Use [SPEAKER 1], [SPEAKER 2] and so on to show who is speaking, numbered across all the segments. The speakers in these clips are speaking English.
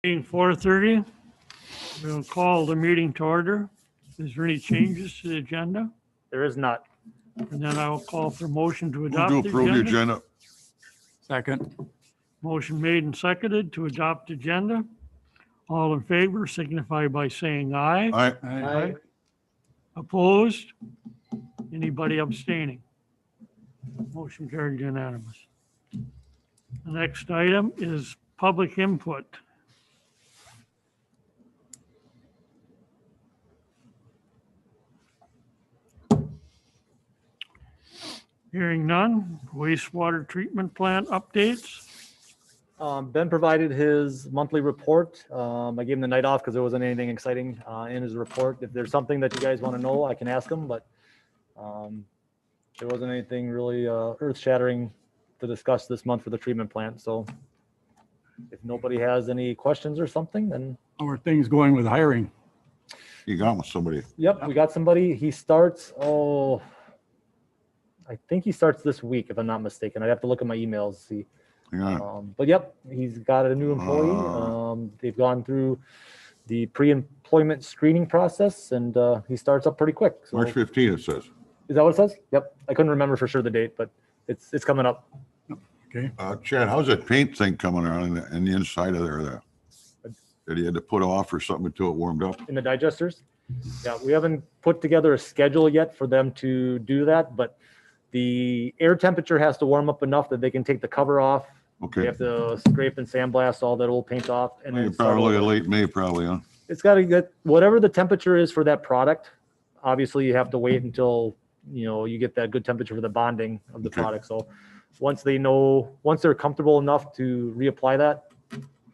[SPEAKER 1] Being 4:30, we'll call the meeting to order. Is there any changes to the agenda?
[SPEAKER 2] There is not.
[SPEAKER 1] And then I will call for motion to
[SPEAKER 3] Move
[SPEAKER 1] adopt
[SPEAKER 3] to
[SPEAKER 1] the
[SPEAKER 3] approve the
[SPEAKER 1] agenda.
[SPEAKER 3] agenda.
[SPEAKER 4] Second.
[SPEAKER 1] Motion made and seconded to adopt agenda. All in favor signify by saying aye.
[SPEAKER 3] Aye.
[SPEAKER 1] Aye. Opposed? Anybody abstaining? Motion carried unanimous. The next item is public input. Hearing none. Wastewater treatment plant updates.
[SPEAKER 2] Ben provided his monthly report. I gave him the night off because there wasn't anything exciting in his report. If there's something that you guys want to know, I can ask him, but there wasn't anything really earth shattering to discuss this month for the treatment plant. So if nobody has any questions or something, then
[SPEAKER 4] How are things going with hiring?
[SPEAKER 3] You got with somebody.
[SPEAKER 2] yep, we got somebody. He starts, I think he starts this week, if I'm not mistaken. I'd have to look at my emails, see.
[SPEAKER 3] Yeah.
[SPEAKER 2] But yep, he's got a new employee. They've gone through the pre-employment screening process, and he starts up pretty quick. So,
[SPEAKER 3] March 15th, it says.
[SPEAKER 2] is that what it says? Yep. I couldn't remember for sure the date, but it's coming up.
[SPEAKER 4] Okay.
[SPEAKER 3] Chad, how's that paint thing coming around in the inside of there? That he had to put off or something until it warmed up?
[SPEAKER 2] In the digesters. Yeah, we haven't put together a schedule yet for them to do that, but the air temperature has to warm up enough that they can take the cover off. They
[SPEAKER 3] Okay.
[SPEAKER 2] have to scrape and sandblast all that old paint off, and
[SPEAKER 3] You're
[SPEAKER 2] then start
[SPEAKER 3] probably
[SPEAKER 2] over.
[SPEAKER 3] late May, probably, huh?
[SPEAKER 2] It's got to get whatever the temperature is for that product. Obviously, you have to wait until you get that good temperature for the bonding of the
[SPEAKER 3] Okay.
[SPEAKER 2] product. So once they're comfortable enough to reapply that,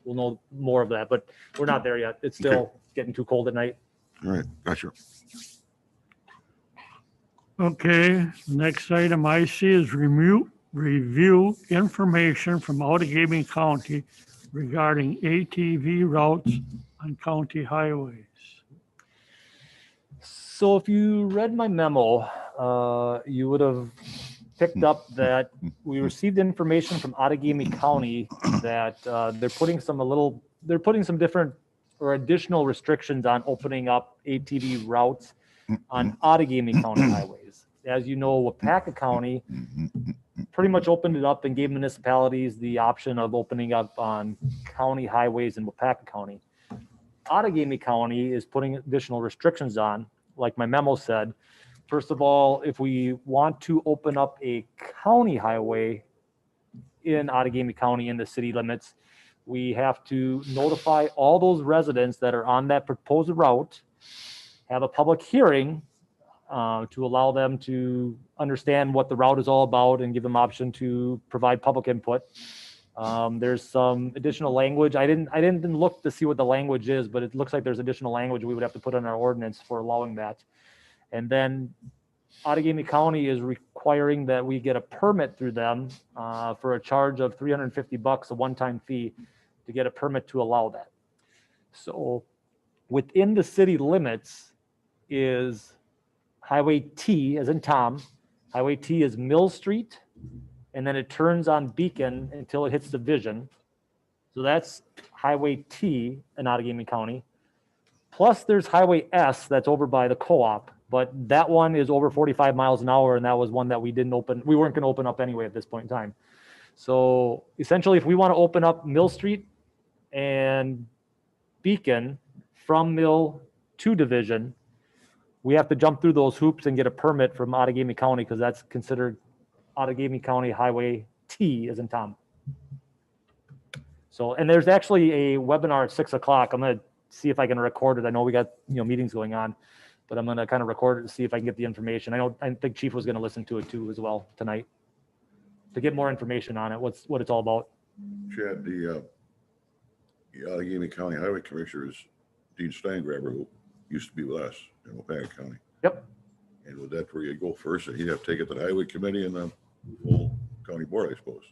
[SPEAKER 2] we'll know more of that. But we're not there yet. It's still getting too cold at night.
[SPEAKER 3] All right, gotcha.
[SPEAKER 1] Okay, next item I see is review information from Audigable County regarding ATV routes on county highways.
[SPEAKER 2] So if you read my memo, you would have picked up that we received information from Audigable County that they're putting some different or additional restrictions on opening up ATV routes on Audigable County highways. As you know, Wapaka County pretty much opened it up and gave municipalities the option of opening up on county highways in Wapaka County. Audigable County is putting additional restrictions on, like my memo said. First of all, if we want to open up a county highway in Audigable County in the city limits, we have to notify all those residents that are on that proposed route, have a public hearing to allow them to understand what the route is all about and give them option to provide public input. There's some additional language. I didn't look to see what the language is, but it looks like there's additional language we would have to put in our ordinance for allowing that. And then Audigable County is requiring that we get a permit through them for a charge of $350, a one-time fee, to get a permit to allow that. So within the city limits is Highway T, as in Tom. Highway T is Mill Street, and then it turns on Beacon until it hits Division. So that's Highway T in Audigable County. Plus there's Highway S that's over by the co-op, but that one is over 45 miles an hour, and that was one that we weren't going to open up anyway at this point in time. So essentially, if we want to open up Mill Street and Beacon from Mill to Division, we have to jump through those hoops and get a permit from Audigable County, because that's considered Audigable County Highway T, as in Tom. So, and there's actually a webinar at 6 o'clock. I'm going to see if I can record it. I know we got meetings going on, but I'm going to kind of record it to see if I can get the information. I think Chief was going to listen to it too as well tonight to get more information on it, what it's all about.
[SPEAKER 3] Chad, the Allegheny County Highway Commissioner is Dean Steingraber, who used to be with us in Wapaka County.
[SPEAKER 2] Yep.
[SPEAKER 3] And with that, where you go first, he'd have to take it to the Highway Committee and the full county board, I suppose.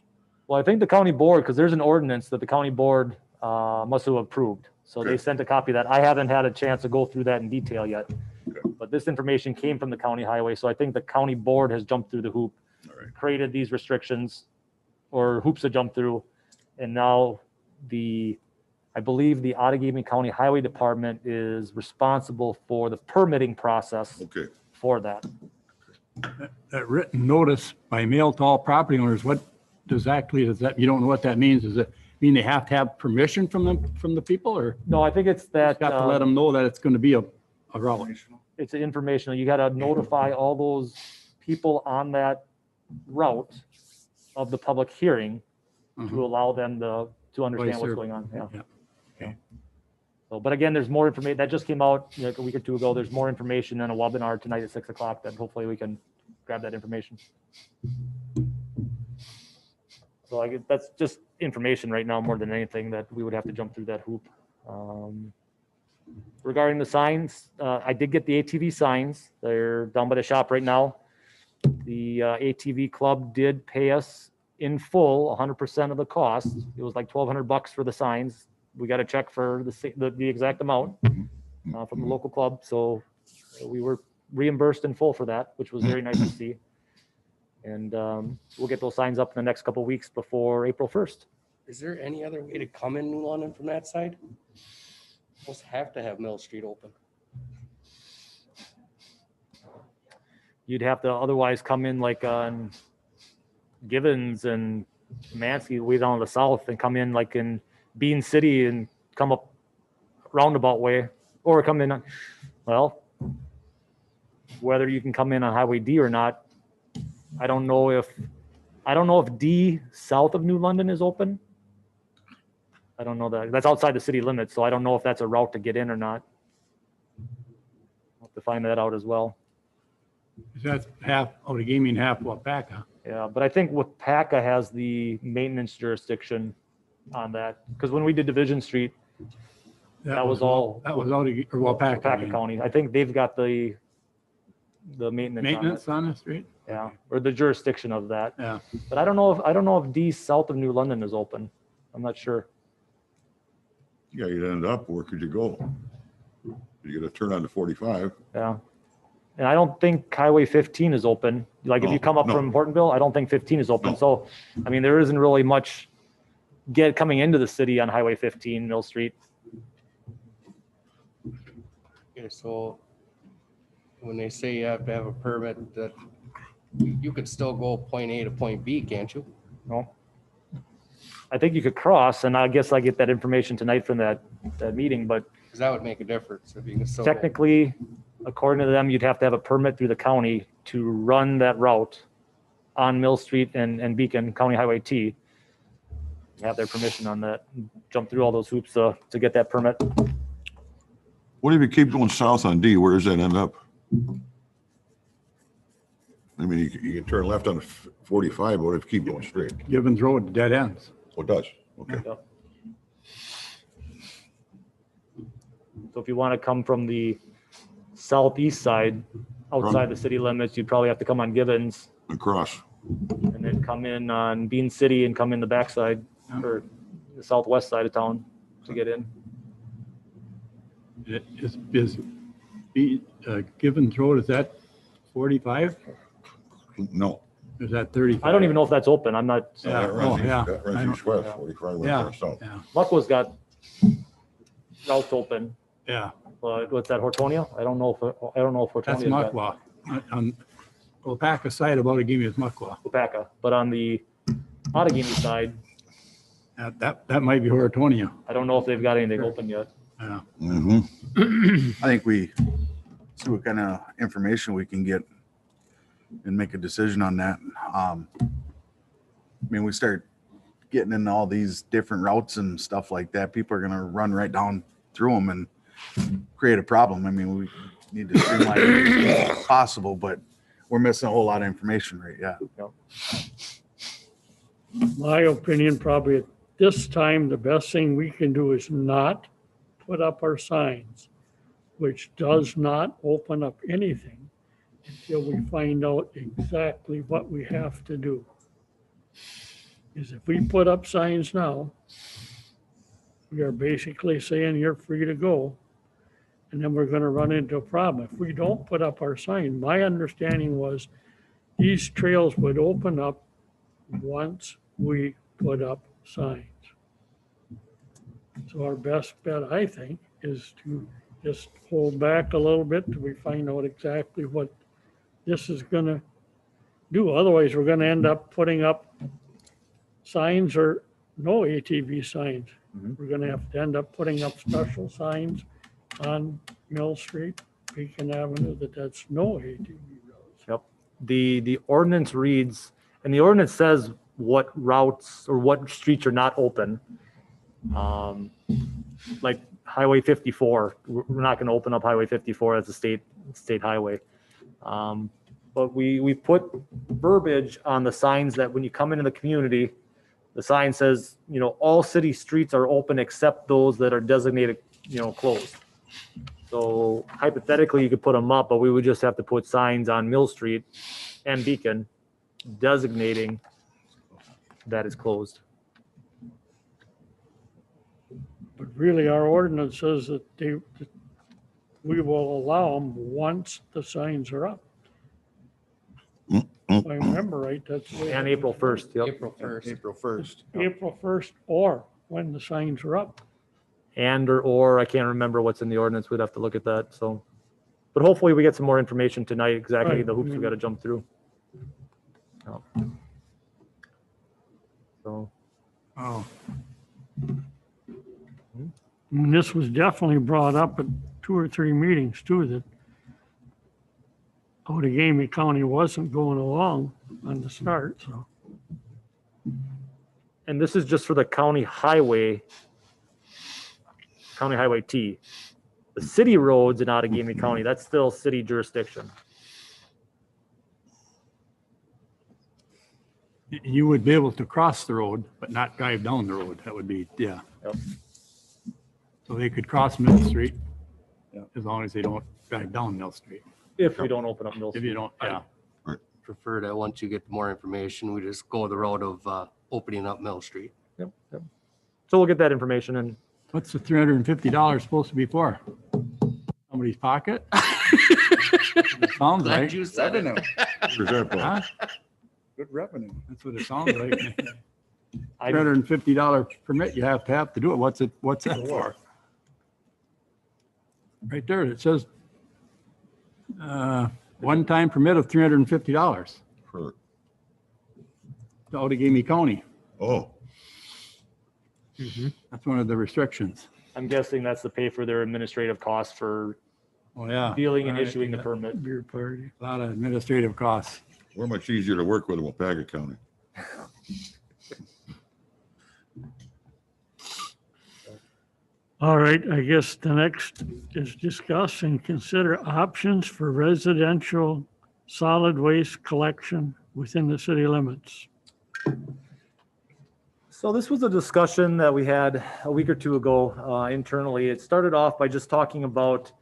[SPEAKER 2] Well, I think the county board, because there's an ordinance that the county board must have approved. So
[SPEAKER 3] Okay.
[SPEAKER 2] they sent a copy of that. I haven't had a chance to go through that in detail yet.
[SPEAKER 3] Okay.
[SPEAKER 2] But this information came from the county highway. So I think the county board has jumped through the hoop,
[SPEAKER 3] All right.
[SPEAKER 2] created these restrictions or hoops to jump through. And now I believe the Outagamie County Highway Department is responsible for the permitting process
[SPEAKER 3] Okay,
[SPEAKER 2] for that.
[SPEAKER 4] That written notice by mail to all property owners, what exactly does that, you don't know what that means? Does it mean they have to have permission from the people, or
[SPEAKER 2] No, I think it's that.
[SPEAKER 4] got to let them know that it's going to be a route?
[SPEAKER 2] It's informational. You got to notify all those people on that route of the public hearing to allow them to understand
[SPEAKER 4] Vice
[SPEAKER 2] what's
[SPEAKER 4] versa.
[SPEAKER 2] going on. Yeah.
[SPEAKER 4] Yeah. Okay.
[SPEAKER 2] So, but again, there's more information that just came out like a week or two ago. There's more information in a webinar tonight at 6 o'clock that hopefully we can grab that information. So I guess that's just information right now more than anything that we would have to jump through that hoop. Regarding the signs, I did get the ATV signs. They're down by the shop right now. The ATV club did pay us in full 100% of the cost. It was like $1,200 for the signs. We got a check for the exact amount from the local club. So we were reimbursed in full for that, which was very nice to see. And we'll get those signs up in the next couple of weeks before April 1st.
[SPEAKER 5] Is there any other way to come in New London from that side? Almost have to have Mill Street open.
[SPEAKER 2] You'd have to otherwise come in like on Givens and Mansky way down to the south and come in like in Bean City and come up roundabout way, or come in, well, whether you can come in on Highway D or not, I don't know if D south of New London is open. I don't know that. That's outside the city limits, so I don't know if that's a route to get in or not. I'll have to find that out as well.
[SPEAKER 4] That's half Outagamie and half Wapaka.
[SPEAKER 2] Yeah, but I think Wapaka has the maintenance jurisdiction on that, because when we did Division Street, That was all-
[SPEAKER 4] That was Outagamie, or Wapaka. I
[SPEAKER 2] Wapaka
[SPEAKER 4] mean.
[SPEAKER 2] County, I think they've got the maintenance on
[SPEAKER 4] Maintenance
[SPEAKER 2] it.
[SPEAKER 4] on the street?
[SPEAKER 2] Yeah, or the jurisdiction of that.
[SPEAKER 4] Yeah.
[SPEAKER 2] But I don't know if D south of New London is open. I'm not sure.
[SPEAKER 3] yeah, you'd end up, where could you go? You gotta turn on to 45.
[SPEAKER 2] Yeah. And I don't think Highway 15 is open. Like if you
[SPEAKER 3] No,
[SPEAKER 2] come up
[SPEAKER 3] no.
[SPEAKER 2] from Hortonville, I don't think 15 is open.
[SPEAKER 3] No.
[SPEAKER 2] So, I mean, there isn't really much coming into the city on Highway 15, Mill Street.
[SPEAKER 5] Okay, so when they say you have to have a permit, that you could still go point A to point B, can't you?
[SPEAKER 2] No. I think you could cross, and I guess I get that information tonight from that meeting, but
[SPEAKER 5] Because that would make a difference if you can still. go-
[SPEAKER 2] technically, according to them, you'd have to have a permit through the county to run that route on Mill Street and Beacon, County Highway T. Have their permission on that, jump through all those hoops to get that permit.
[SPEAKER 3] What if you keep going south on D, where does that end up? I mean, you can turn left on 45, but what if you keep going straight?
[SPEAKER 4] Gibbons Road, dead ends.
[SPEAKER 3] Oh, it does, okay.
[SPEAKER 2] So if you want to come from the southeast side, outside the city limits, you'd probably have to come on Gibbons
[SPEAKER 3] Across,
[SPEAKER 2] and then come in on Bean City and come in the backside or the southwest side of town to get in.
[SPEAKER 4] Is Gibbons Road, is that 45?
[SPEAKER 3] no.
[SPEAKER 4] Is that 35?
[SPEAKER 2] I don't even know if that's open. I'm not,
[SPEAKER 4] Yeah,
[SPEAKER 3] That runs
[SPEAKER 4] oh, yeah.
[SPEAKER 3] east- that
[SPEAKER 4] I
[SPEAKER 3] runs east
[SPEAKER 4] don't-
[SPEAKER 3] west, 45
[SPEAKER 4] Yeah,
[SPEAKER 3] runs south.
[SPEAKER 4] yeah,
[SPEAKER 2] Muckwa's got routes open,
[SPEAKER 4] yeah.
[SPEAKER 2] but what's that, Hortonia? I don't know if
[SPEAKER 4] That's
[SPEAKER 2] Hortonia's got
[SPEAKER 4] Muckwa. On Wapaka side of Outagamie is Muckwa.
[SPEAKER 2] Wapaka, but on the Outagamie side,
[SPEAKER 4] That might be Hortonia.
[SPEAKER 2] I don't know if they've got anything open yet.
[SPEAKER 4] Yeah.
[SPEAKER 3] Mhm.
[SPEAKER 6] I think we see what kind of information we can get and make a decision on that. I mean, we start getting into all these different routes and stuff like that. People are gonna run right down through them and create a problem. I mean, we need to streamline it as possible, but we're missing a whole lot of information right yeah.
[SPEAKER 1] My opinion, probably at this time, the best thing we can do is not put up our signs, which does not open up anything until we find out exactly what we have to do. Is if we put up signs now, we are basically saying you're free to go. And then we're gonna run into a problem. If we don't put up our sign, my understanding was these trails would open up once we put up signs. So our best bet, I think, is to just hold back a little bit till we find out exactly what this is gonna do. Otherwise, we're gonna end up putting up signs or no ATV signs.
[SPEAKER 2] Mhm.
[SPEAKER 1] We're gonna have to end up putting up special signs on Mill Street, Beacon Avenue, that's no ATV roads.
[SPEAKER 2] Yep. The ordinance reads, and the ordinance says what routes or what streets are not open. Like Highway 54, we're not going to open up Highway 54 as a state highway. But we put verbiage on the signs that when you come into the community, the sign says, you know, all city streets are open except those that are designated, you know, closed. So hypothetically, you could put them up, but we would just have to put signs on Mill Street and Beacon designating that is closed.
[SPEAKER 1] But really, our ordinance says that we will allow them once the signs are up. If I remember right, that's. the way
[SPEAKER 2] And
[SPEAKER 1] it
[SPEAKER 2] April
[SPEAKER 1] was.
[SPEAKER 2] 1st, yep.
[SPEAKER 5] April 1st.
[SPEAKER 6] April 1st.
[SPEAKER 1] April 1st or when the signs are up.
[SPEAKER 2] And or I can't remember what's in the ordinance. We'd have to look at that. So, but hopefully we get some more information tonight, exactly
[SPEAKER 1] Right.
[SPEAKER 2] the hoops we got to jump through. Yep. So,
[SPEAKER 4] Oh,
[SPEAKER 1] And this was definitely brought up at 2 or 3 meetings too, that Outagamie County wasn't going along on the start, so.
[SPEAKER 2] and this is just for the county highway T. The city roads in Outagamie County, that's still city jurisdiction.
[SPEAKER 4] you would be able to cross the road, but not drive down the road. That would be, yeah.
[SPEAKER 2] Yep.
[SPEAKER 4] So they could cross Mill Street.
[SPEAKER 6] Yeah.
[SPEAKER 4] As long as they don't drive down Mill Street.
[SPEAKER 2] If we don't open up Mill
[SPEAKER 4] If
[SPEAKER 2] Street.
[SPEAKER 4] you don't, yeah.
[SPEAKER 5] Prefer that once you get more information, we just go the route of opening up Mill Street.
[SPEAKER 2] Yep, yep. So we'll get that information and
[SPEAKER 4] What's the $350 supposed to be for? Somebody's pocket? Sounds
[SPEAKER 5] Glad
[SPEAKER 4] like.
[SPEAKER 5] you said it.
[SPEAKER 6] Revenue.
[SPEAKER 3] Where's that from?
[SPEAKER 4] Huh?
[SPEAKER 6] Good revenue.
[SPEAKER 4] That's what it sounds like.
[SPEAKER 2] I,
[SPEAKER 4] $350 permit you have to do it. What's that for? Right there, it says, one-time permit of $350
[SPEAKER 3] For,
[SPEAKER 4] to Outagamie County.
[SPEAKER 3] oh,
[SPEAKER 4] That's one of the restrictions.
[SPEAKER 2] I'm guessing that's to pay for their administrative costs for
[SPEAKER 4] Oh, yeah.
[SPEAKER 2] dealing and
[SPEAKER 4] All right.
[SPEAKER 2] issuing the permit.
[SPEAKER 1] Beer party.
[SPEAKER 4] A lot of administrative costs.
[SPEAKER 3] we're much easier to work with in Wapaka County.
[SPEAKER 1] All right, I guess the next is discuss and consider options for residential solid waste collection within the city limits.
[SPEAKER 2] So this was a discussion that we had a week or two ago internally. It started off by just talking about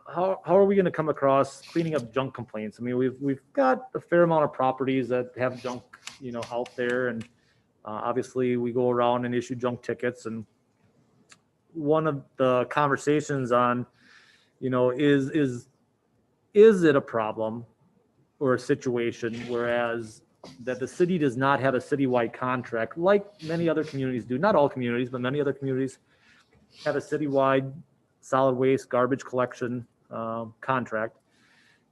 [SPEAKER 2] how are we going to come across cleaning up junk complaints? I mean, we've got a fair amount of properties that have junk, you know, out there, and obviously we go around and issue junk tickets. And one of the conversations on, you know, is it a problem or a situation whereas that the city does not have a citywide contract like many other communities do? Not all communities, but many other communities have a citywide solid waste garbage collection contract.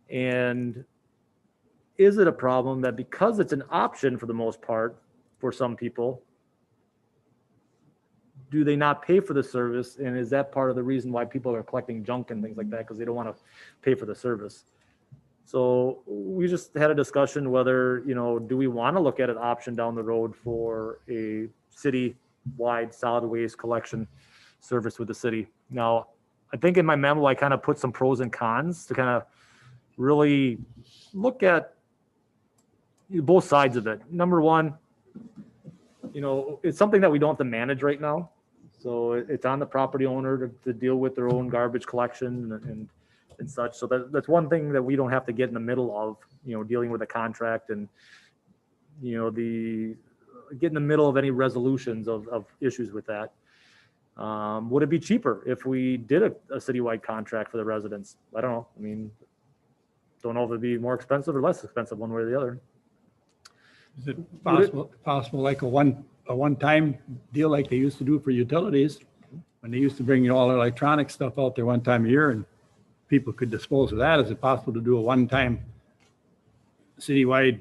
[SPEAKER 2] And is it a problem that because it's an option for the most part for some people, do they not pay for the service? And is that part of the reason why people are collecting junk and things like that? Because they don't want to pay for the service. So we just had a discussion whether, you know, do we want to look at an option down the road for a city-wide solid waste collection service with the city? Now, I think in my memo, I kind of put some pros and cons to kind of really look at both sides of it. Number one, you know, it's something that we don't have to manage right now. So it's on the property owner to deal with their own garbage collection and such. So that's one thing that we don't have to get in the middle of, you know, dealing with a contract and, you know, get in the middle of any resolutions of issues with that. Would it be cheaper if we did a citywide contract for the residents? I don't know. I mean, don't know if it'd be more expensive or less expensive one way or the other.
[SPEAKER 4] Is it possible like a a one-time deal like they used to do for utilities, when they used to bring all electronic stuff out there one time a year and people could dispose of that? Is it possible to do a one-time citywide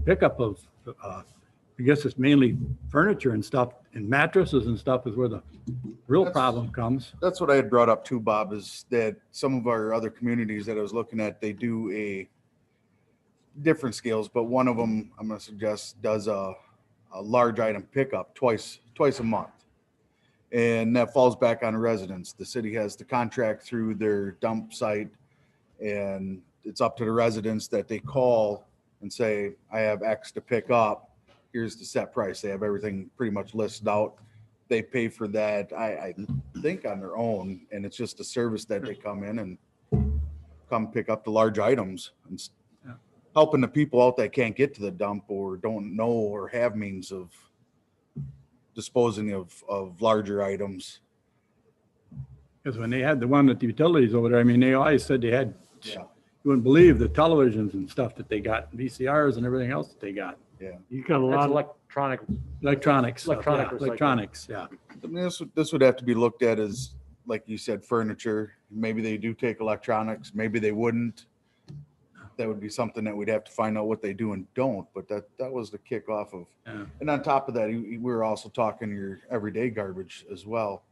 [SPEAKER 4] pickup of, I guess it's mainly furniture and stuff, and mattresses and stuff is where the real problem comes.
[SPEAKER 6] That's what I had brought up too, Bob, is that some of our other communities that I was looking at, they do a different scales, but one of them I'm going to suggest does a large item pickup twice a month. And that falls back on residents. The city has the contract through their dump site, and it's up to the residents that they call and say, I have X to pick up. Here's the set price. They have everything pretty much listed out. They pay for that, I think, on their own, and it's just a service that they come in and come pick up the large items and helping the people out that can't get to the dump or don't know or have means of disposing of larger items.
[SPEAKER 4] Because when they had the one at the utilities over there, I mean, they always said they had,
[SPEAKER 6] Yeah.
[SPEAKER 4] you wouldn't believe the televisions and stuff that they got, VCRs and everything else that they got.
[SPEAKER 1] You got a
[SPEAKER 2] That's
[SPEAKER 1] lot of,
[SPEAKER 2] electronic.
[SPEAKER 4] Electronics. stuff,
[SPEAKER 2] Electronic
[SPEAKER 4] yeah,
[SPEAKER 2] recycling.
[SPEAKER 4] electronics, yeah.
[SPEAKER 6] I mean, this would have to be looked at as, like you said, furniture. Maybe they do take electronics, maybe they wouldn't. That would be something that we'd have to find out what they do and don't, but that was the kickoff of.
[SPEAKER 4] Yeah.
[SPEAKER 6] And on top of that, we were also talking your everyday garbage as well.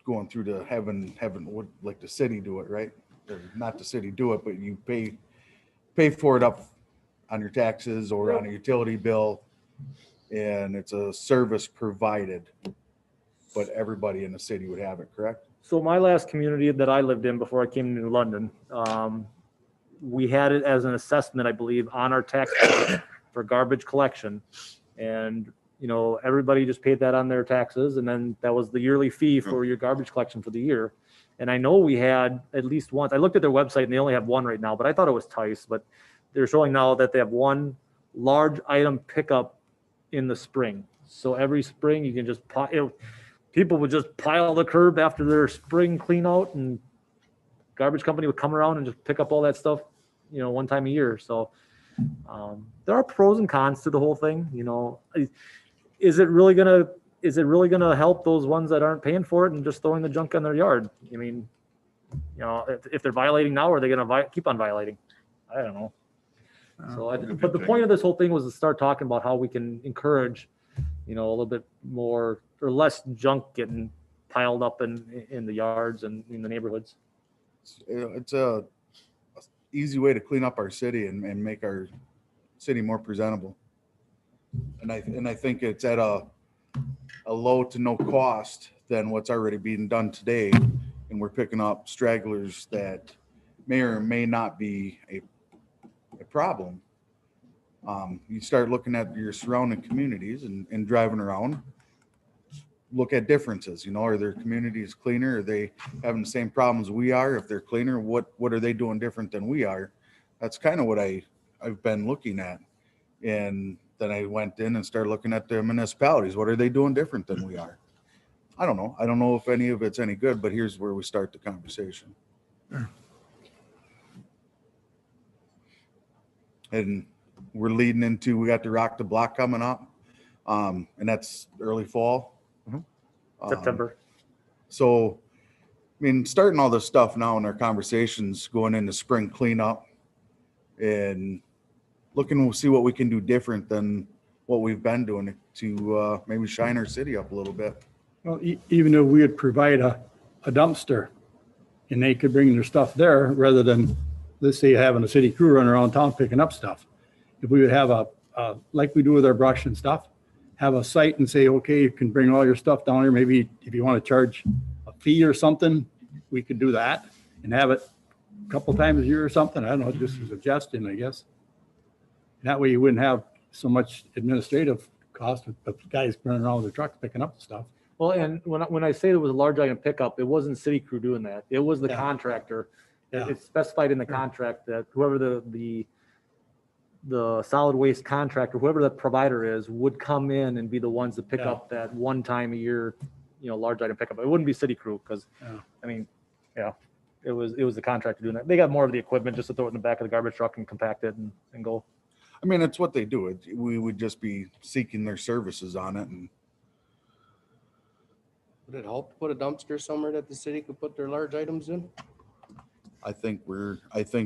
[SPEAKER 6] Going through to having would like the city do it, right? Or not the city do it, but you pay for it up on your taxes or on a utility bill, and it's a service provided, but everybody in the city would have it, correct?
[SPEAKER 2] So my last community that I lived in before I came to London, we had it as an assessment, I believe, on our tax bill for garbage collection. And, you know, everybody just paid that on their taxes. And then that was the yearly fee for your garbage collection for the year. And I know we had at least once, I looked at their website and they only have one right now, but I thought it was Tice, but they're showing now that they have one large item pickup in the spring. So every spring you can just, people would just pile the curb after their spring clean out, and garbage company would come around and just pick up all that stuff, you know, one time a year. So there are pros and cons to the whole thing. You know, is it really gonna help those ones that aren't paying for it and just throwing the junk in their yard? I mean, you know, if they're violating now, are they gonna keep on violating? I don't know. So, but the point of this whole thing was to start talking about how we can encourage, you know, a little bit more or less junk getting piled up in the yards and in the neighborhoods.
[SPEAKER 6] It's a easy way to clean up our city and make our city more presentable. And I think it's at a low to no cost than what's already being done today. And we're picking up stragglers that may or may not be a problem. You start looking at your surrounding communities and driving around, look at differences. You know, are their communities cleaner? Are they having the same problems we are? If they're cleaner, what are they doing different than we are? That's kind of what I've been looking at. And then I went in and started looking at the municipalities. What are they doing different than we are? I don't know. I don't know if any of it's any good, but here's where we start the conversation. And we're leading into, we got the Rock the Block coming up. And that's early fall.
[SPEAKER 2] September.
[SPEAKER 6] So, I mean, starting all this stuff now in our conversations going into spring cleanup and looking to see what we can do different than what we've been doing to maybe shine our city up a little bit.
[SPEAKER 4] Well, even if we would provide a dumpster and they could bring their stuff there rather than, let's say, having a city crew run around town picking up stuff. If we would have like we do with our brush and stuff, have a site and say, okay, you can bring all your stuff down here. Maybe if you want to charge a fee or something, we could do that and have it a couple times a year or something. I don't know, just a suggestion, I guess. That way you wouldn't have so much administrative cost of guys running around with their trucks picking up the stuff.
[SPEAKER 2] Well, and when I say it was a large item pickup, it wasn't city crew doing that. It was the
[SPEAKER 4] Yeah.
[SPEAKER 2] contractor.
[SPEAKER 4] Yeah.
[SPEAKER 2] It's specified in the contract that whoever the solid waste contractor, whoever the provider is, would come in and be the ones to pick
[SPEAKER 4] Yeah.
[SPEAKER 2] up that one time a year, you know, large item pickup. It wouldn't be city crew because,
[SPEAKER 4] Yeah.
[SPEAKER 2] I mean, yeah, it was the contractor doing that. They got more of the equipment just to throw it in the back of the garbage truck and compact it and go.
[SPEAKER 6] I mean, it's what they do. We would just be seeking their services on it, and
[SPEAKER 5] Would it help to put a dumpster somewhere that the city could put their large items in?
[SPEAKER 6] I think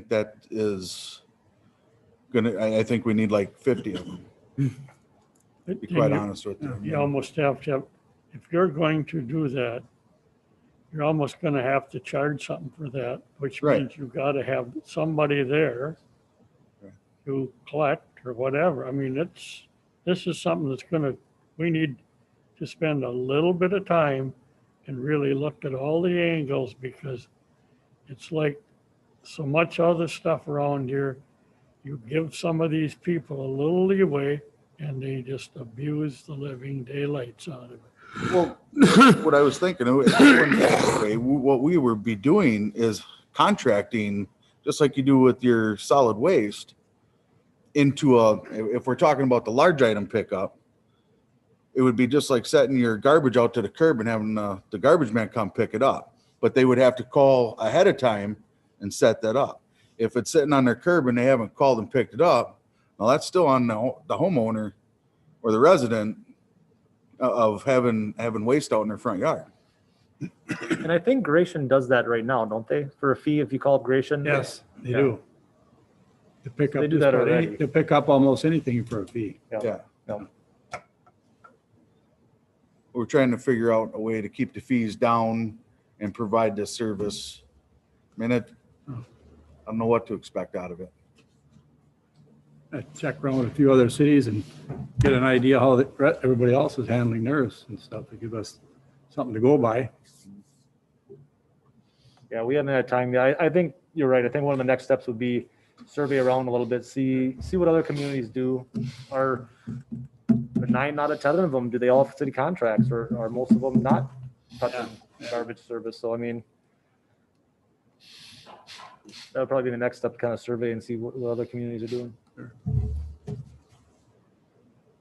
[SPEAKER 6] that is gonna, I think we need like 50 of them, to be quite honest with you.
[SPEAKER 1] You almost have to have, if you're going to do that, you're almost gonna have to charge something for that, which
[SPEAKER 6] Right.
[SPEAKER 1] means you've gotta have somebody there
[SPEAKER 6] Right.
[SPEAKER 1] to collect or whatever. I mean, this is something that's we need to spend a little bit of time and really look at all the angles, because it's like so much other stuff around here. You give some of these people a little leeway and they just abuse the living daylights out of it.
[SPEAKER 6] Well, what I was thinking, what we would be doing is contracting, just like you do with your solid waste, into if we're talking about the large item pickup, it would be just like setting your garbage out to the curb and having the garbage man come pick it up. But they would have to call ahead of time and set that up. If it's sitting on their curb and they haven't called and picked it up, well, that's still on the homeowner or the resident of having waste out in their front yard.
[SPEAKER 2] And I think Gratian does that right now, don't they? For a fee, if you call up Gratian?
[SPEAKER 4] Yes, they
[SPEAKER 2] Yeah.
[SPEAKER 4] do. To pick up,
[SPEAKER 2] They do
[SPEAKER 4] just
[SPEAKER 2] that
[SPEAKER 4] about
[SPEAKER 2] already.
[SPEAKER 4] to pick up almost anything for a fee.
[SPEAKER 6] Yeah.
[SPEAKER 2] Yeah.
[SPEAKER 6] We're trying to figure out a way to keep the fees down and provide this service. I mean, I don't know what to expect out of it.
[SPEAKER 4] I check around with a few other cities and get an idea how everybody else is handling theirs and stuff to give us something to go by.
[SPEAKER 2] Yeah, we haven't had time. Yeah, I think you're right. I think one of the next steps would be survey around a little bit, see what other communities do. Are 9 out of 10 of them, do they all have city contracts, or are most of them not touching garbage service? So, I mean, that would probably be the next step, to kind of survey and see what other communities are doing.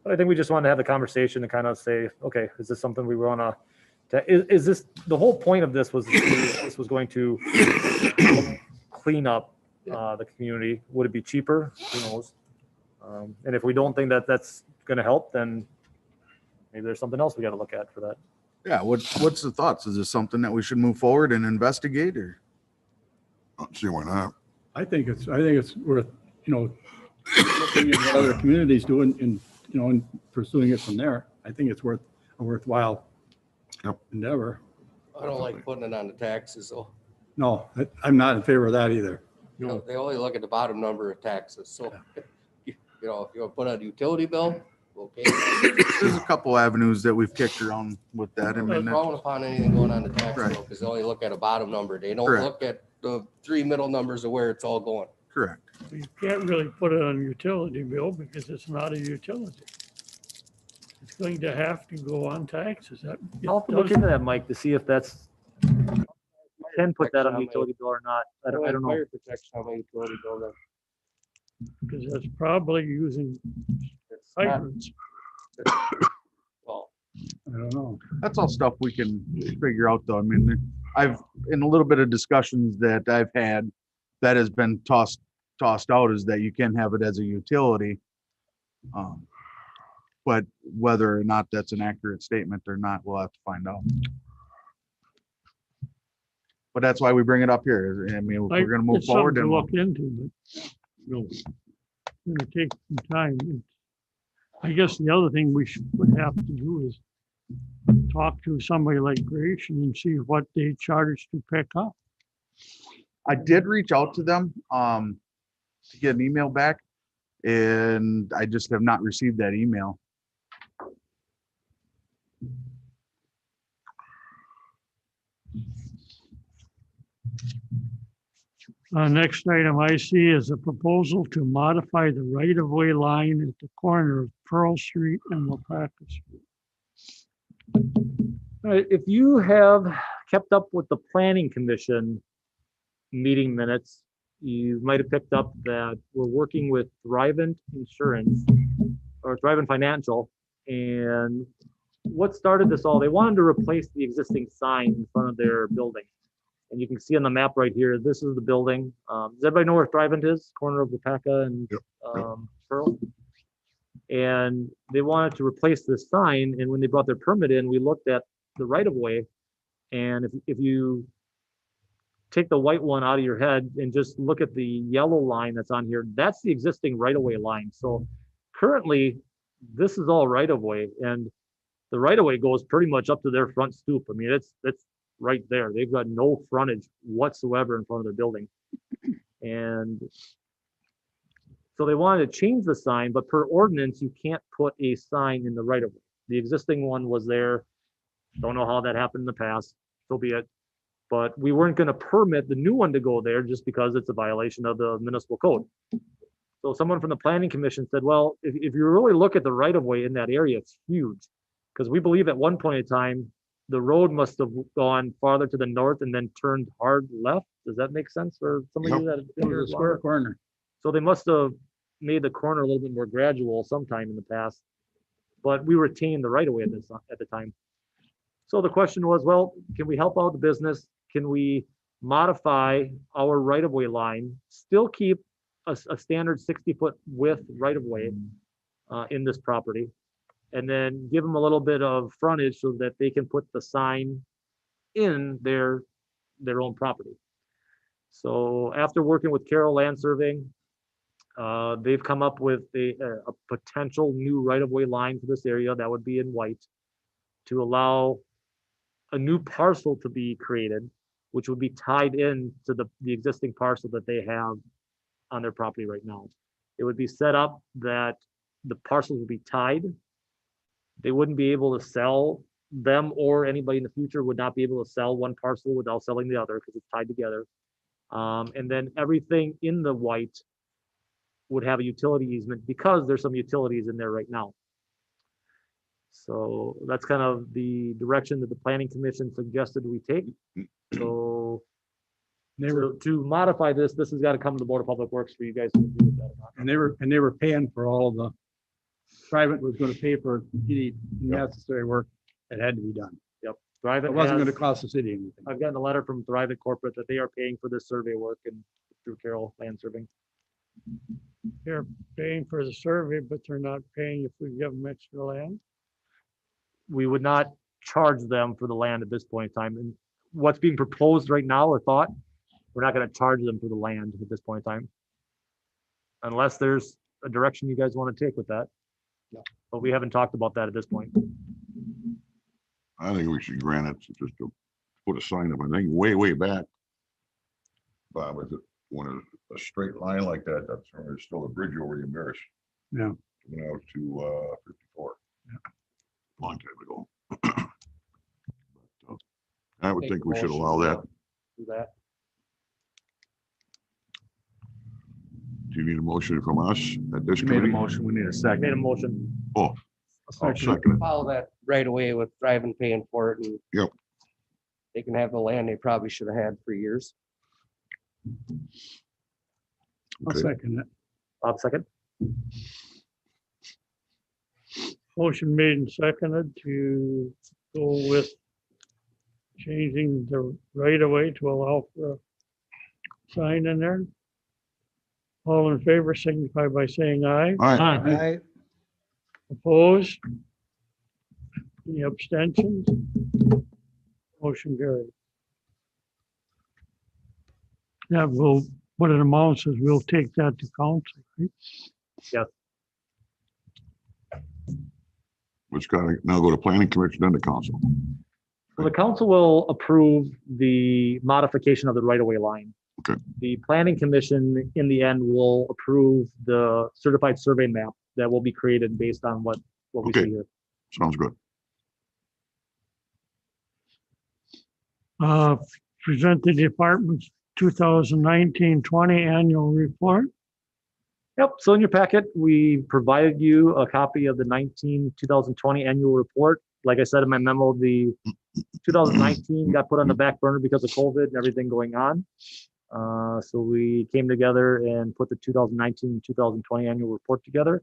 [SPEAKER 2] But I think we just wanted to have the conversation to kind of say, okay, is this something we want to, is this, the whole point of this was, this was going to clean up the community. Would it be cheaper? Who knows? And if we don't think that that's going to help, then maybe there's something else we got to look at for that.
[SPEAKER 6] Yeah. What's the thoughts? Is this something that we should move forward and investigate, or?
[SPEAKER 3] I don't see why not.
[SPEAKER 4] I think it's worth, looking at what other communities do and pursuing it from there. I think it's a worthwhile endeavor.
[SPEAKER 5] I don't like putting it on the taxes, so,
[SPEAKER 4] No, I'm not in favor of that either.
[SPEAKER 5] they only look at the bottom number of taxes, so, if you want to put on a utility bill, okay.
[SPEAKER 6] There's a couple avenues that we've kicked around with that. I
[SPEAKER 5] I'm
[SPEAKER 6] mean,
[SPEAKER 5] not frown upon anything going on the tax
[SPEAKER 6] Right.
[SPEAKER 5] bill, because they only look at a bottom number. They don't
[SPEAKER 6] Correct.
[SPEAKER 5] look at the 3 middle numbers of where it's all going.
[SPEAKER 6] correct.
[SPEAKER 1] You can't really put it on a utility bill because it's not a utility. It's going to have to go on taxes.
[SPEAKER 2] I'll have to look into that, Mike, to see if that's, can put that on the utility bill or not. I don't know.
[SPEAKER 5] Fire protection on my utility bill, then.
[SPEAKER 1] Because that's probably using
[SPEAKER 5] It's not-
[SPEAKER 1] hydrants.
[SPEAKER 5] well,
[SPEAKER 4] I don't know.
[SPEAKER 6] That's all stuff we can figure out, though. I mean, in a little bit of discussions that I've had, that has been tossed out, is that you can have it as a utility. But whether or not that's an accurate statement or not, we'll have to find out. But that's why we bring it up here. I mean, if we're gonna move
[SPEAKER 1] It's something
[SPEAKER 6] forward,
[SPEAKER 1] to
[SPEAKER 6] then
[SPEAKER 1] look into, but it's gonna take some time. I guess the other thing we would have to do is talk to somebody like Gratian and see what they charge to pick up.
[SPEAKER 6] I did reach out to them to get an email back, and I just have not received that email.
[SPEAKER 1] Next item I see is a proposal to modify the right-of-way line at the corner of Pearl Street and Wapaka Street.
[SPEAKER 2] If you have kept up with the planning commission meeting minutes, you might have picked up that we're working with Thrivent Insurance or Thrivent Financial. And what started this all, they wanted to replace the existing sign in front of their building. And you can see on the map right here, this is the building. Does everybody know where Thrivent is? Corner of Wapaka and Pearl? And they wanted to replace this sign. And when they brought their permit in, we looked at the right of way. And if you take the white one out of your head and just look at the yellow line that's on here, that's the existing right of way line. So currently, this is all right of way. And the right of way goes pretty much up to their front stoop. I mean, it's right there. They've got no frontage whatsoever in front of their building. And so they wanted to change the sign, but per ordinance, you can't put a sign in the right of way. The existing one was there. Don't know how that happened in the past. So be it. But we weren't going to permit the new one to go there just because it's a violation of the municipal code. So someone from the planning commission said, well, if you really look at the right of way in that area, it's huge. Because we believe at one point in time, the road must have gone farther to the north and then turned hard left. Does that make sense for some of you that have been
[SPEAKER 4] It
[SPEAKER 2] here
[SPEAKER 4] was a
[SPEAKER 2] as
[SPEAKER 4] square
[SPEAKER 2] well?
[SPEAKER 4] corner.
[SPEAKER 2] So they must have made the corner a little bit more gradual sometime in the past. But we retained the right of way at the time. So the question was, well, can we help out the business? Can we modify our right of way line, still keep a standard 60-foot width right of way in this property, and then give them a little bit of frontage so that they can put the sign in their own property. So after working with Carroll Land Surveying, they've come up with a potential new right of way line for this area that would be in white to allow a new parcel to be created, which would be tied in to the existing parcel that they have on their property right now. It would be set up that the parcels would be tied. They wouldn't be able to sell them, or anybody in the future would not be able to sell one parcel without selling the other because it's tied together. And then everything in the white would have a utility easement because there's some utilities in there right now. So that's kind of the direction that the planning commission suggested we take. So to modify this has got to come to the Board of Public Works for you guys to agree with that or not.
[SPEAKER 4] And they were paying for all of the, private was going to pay for any necessary work that had to be done.
[SPEAKER 2] Yep. Thrivent
[SPEAKER 4] It wasn't going to
[SPEAKER 2] has-
[SPEAKER 4] cost the city anything.
[SPEAKER 2] I've gotten a letter from Thrivent Corporate that they are paying for this survey work and through Carroll Land Surveying.
[SPEAKER 1] They're paying for the survey, but they're not paying if we give them extra land.
[SPEAKER 2] We would not charge them for the land at this point in time. And what's being proposed right now or thought, we're not going to charge them for the land at this point in time. Unless there's a direction you guys want to take with that. But we haven't talked about that at this point.
[SPEAKER 3] I think we should grant it just to put a sign up. I think way back. Bob, was it when a straight line like that, that's there's still a bridge over the Embarrass.
[SPEAKER 4] Yeah.
[SPEAKER 3] Went out to 54. Long time ago. But, I would think we should allow that.
[SPEAKER 2] Do that.
[SPEAKER 3] Do you need a motion from us at this
[SPEAKER 6] You made a
[SPEAKER 3] committee?
[SPEAKER 6] motion, we need a
[SPEAKER 2] I made a
[SPEAKER 6] second.
[SPEAKER 2] motion.
[SPEAKER 3] Oh, I'll second it.
[SPEAKER 5] Follow that right away with driving, paying for it, and
[SPEAKER 3] Yep.
[SPEAKER 5] they can have the land they probably should have had for years.
[SPEAKER 4] I'll
[SPEAKER 3] Okay.
[SPEAKER 4] second it.
[SPEAKER 2] Bob, second.
[SPEAKER 1] Motion made and seconded to go with changing the right of way to allow for a sign in there. All in favor signify by saying aye.
[SPEAKER 3] All right,
[SPEAKER 4] Aye.
[SPEAKER 1] Opposed? Any abstentions? Motion carried. Yeah, we'll, what it amounts is we'll take that to council, right?
[SPEAKER 3] it's gotta now go to planning commission, then to council.
[SPEAKER 2] So the council will approve the modification of the right-of-way line.
[SPEAKER 3] Okay.
[SPEAKER 2] The planning commission, in the end, will approve the certified survey map that will be created based on what we
[SPEAKER 3] Okay.
[SPEAKER 2] see here.
[SPEAKER 3] Sounds good.
[SPEAKER 1] Present the department's 2019-20 annual report.
[SPEAKER 2] Yep, so in your packet, we provided you a copy of the 2020 annual report. Like I said in my memo, the 2019 got put on the back burner because of COVID and everything going on. So we came together and put the 2019-2020 annual report together.